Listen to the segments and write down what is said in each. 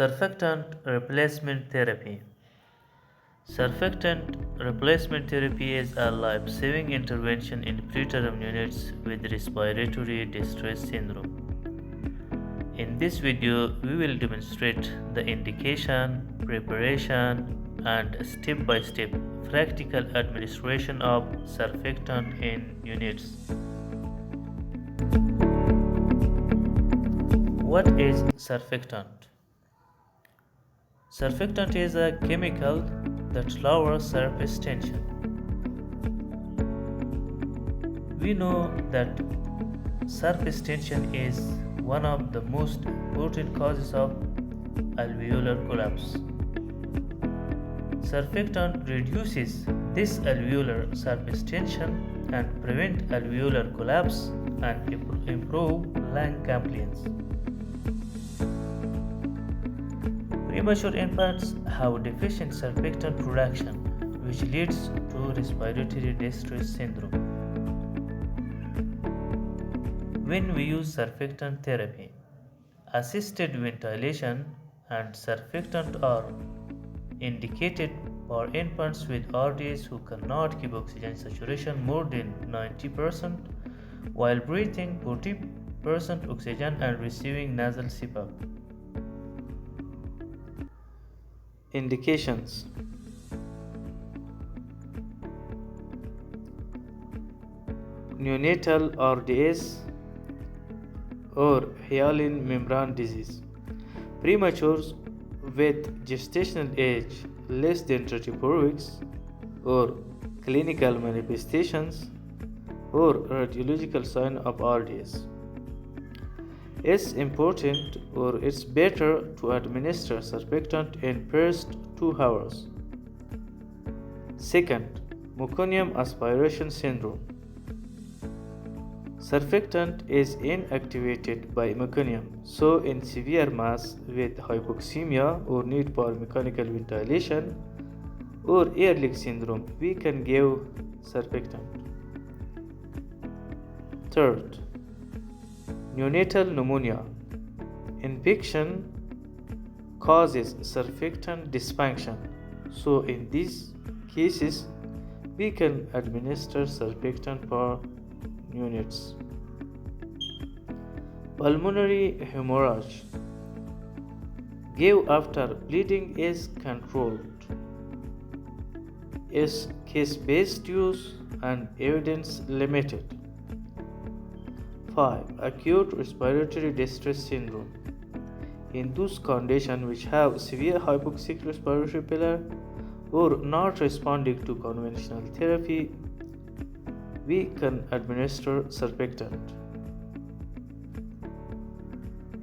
Surfactant replacement therapy. Surfactant replacement therapy is a life-saving intervention in preterm units with respiratory distress syndrome. In this video, we will demonstrate the indication, preparation, and step-by-step practical administration of surfactant in units. What is surfactant? Surfactant is a chemical that lowers surface tension. We know that surface tension is one of the most important causes of alveolar collapse. Surfactant reduces this alveolar surface tension and prevent alveolar collapse and improve lung compliance. Premature infants have deficient surfactant production, which leads to respiratory distress syndrome. When we use surfactant therapy, assisted ventilation and surfactant are indicated for infants with RDS who cannot keep oxygen saturation more than 90% while breathing 40% oxygen and receiving nasal CPAP. Indications: neonatal RDS or hyaline membrane disease, prematures with gestational age less than 34 weeks, or clinical manifestations or radiological sign of RDS. It's important or it's better to administer surfactant in first 2 hours. Second, meconium aspiration syndrome. Surfactant is inactivated by meconium, so in severe mass with hypoxemia or need for mechanical ventilation or air leak syndrome, we can give surfactant. Third, neonatal pneumonia. Infection causes surfactant dysfunction, so in these cases, we can administer surfactant for neonates. Pulmonary hemorrhage. Give after bleeding is controlled. Is case-based use and evidence limited. 5. Acute respiratory distress syndrome. In those conditions which have severe hypoxic respiratory failure or not responding to conventional therapy, we can administer surfactant.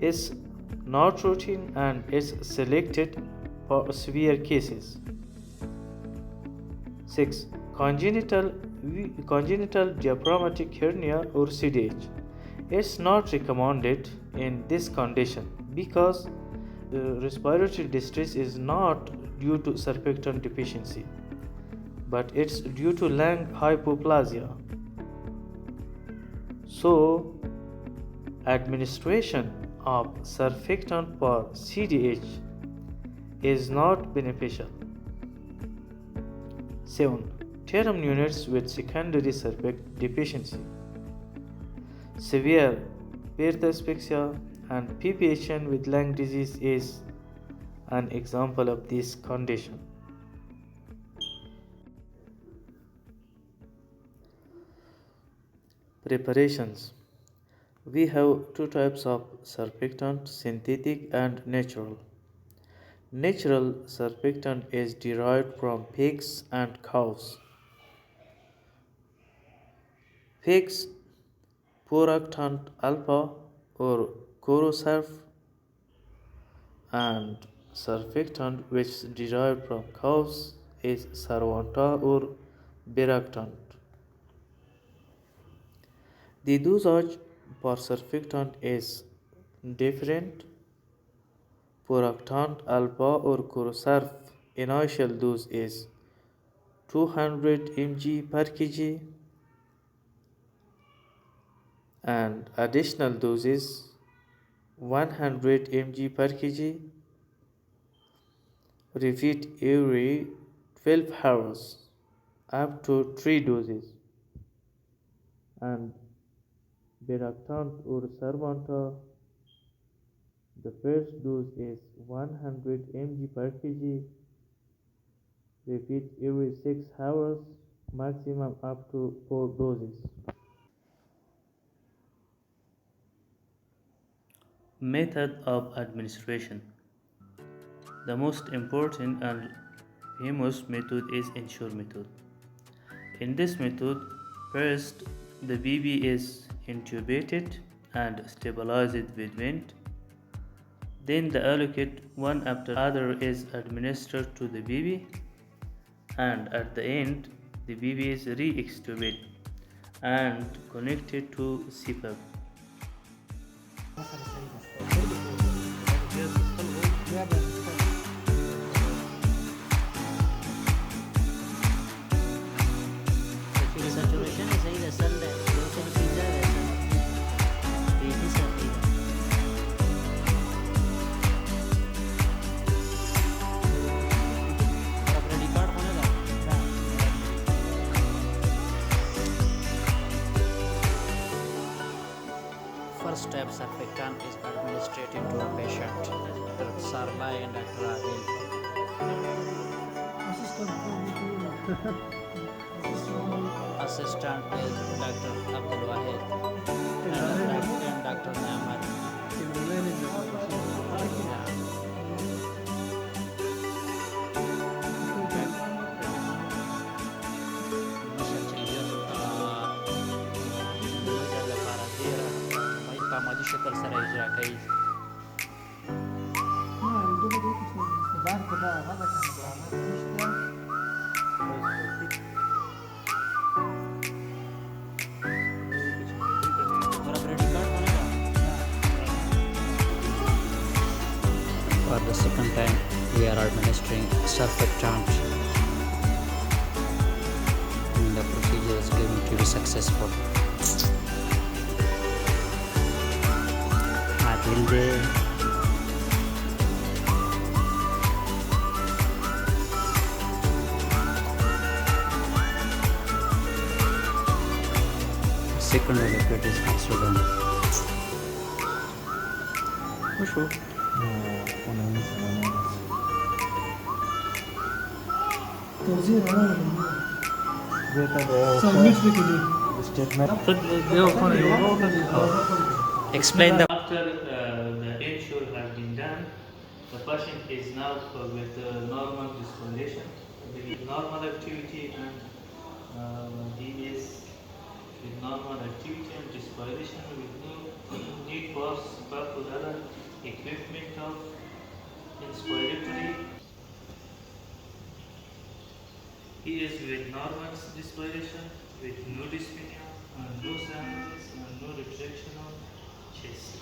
It's not routine and is selected for severe cases. 6. Congenital diaphragmatic hernia or CDH. It's not recommended in this condition because respiratory distress is not due to surfactant deficiency, but it's due to lung hypoplasia. So, administration of surfactant for CDH is not beneficial. 7. Term units with secondary surfactant deficiency. Severe birth asphyxia and PPHN with lung disease is an example of this condition. Preparations. We have two types of surfactant, synthetic and natural. Natural surfactant is derived from pigs and cows. Pigs, Surfactant alpha or Corosurf, and surfactant which is derived from cows is Sarvanta or Biractant. The dosage for surfactant is different. Surfactant alpha or Corosurf initial dose is 200 mg per kg and additional doses 100 mg per kg Repeat every 12 hours up to 3 doses. And Beractant or Servanta, the first dose is 100 mg per kg. Repeat every 6 hours, maximum up to 4 doses. Method of administration. The most important and famous method is ensure method. In this method, first the baby is intubated and stabilized with vent. Then the allocate one after other is administered to the baby, and at the end the baby is re-extubated and connected to CPAP. Saturation is ahí de sal de oxígeno pizza de sal. Y pizza para predicar होने का First step, surfactant is administered to a patient. Dr. Sarbai and Dr. Adil. Assistant is Dr. Abdul Wahid and Dr. Namar. عمودي شکل سره اجرا کوي For the second time, we are administering surfactant, and the procedure is going to be successful. Adil de second liquid is also done. Bonjour. Explain the After the ensure has been done, the patient is now with normal respiration, with normal activity, and he is with normal activity and respiration with no need for support or other equipment of inspiratory. He is with normal respiration, with no dyspnea, and no sinuses, and no retraction of chest.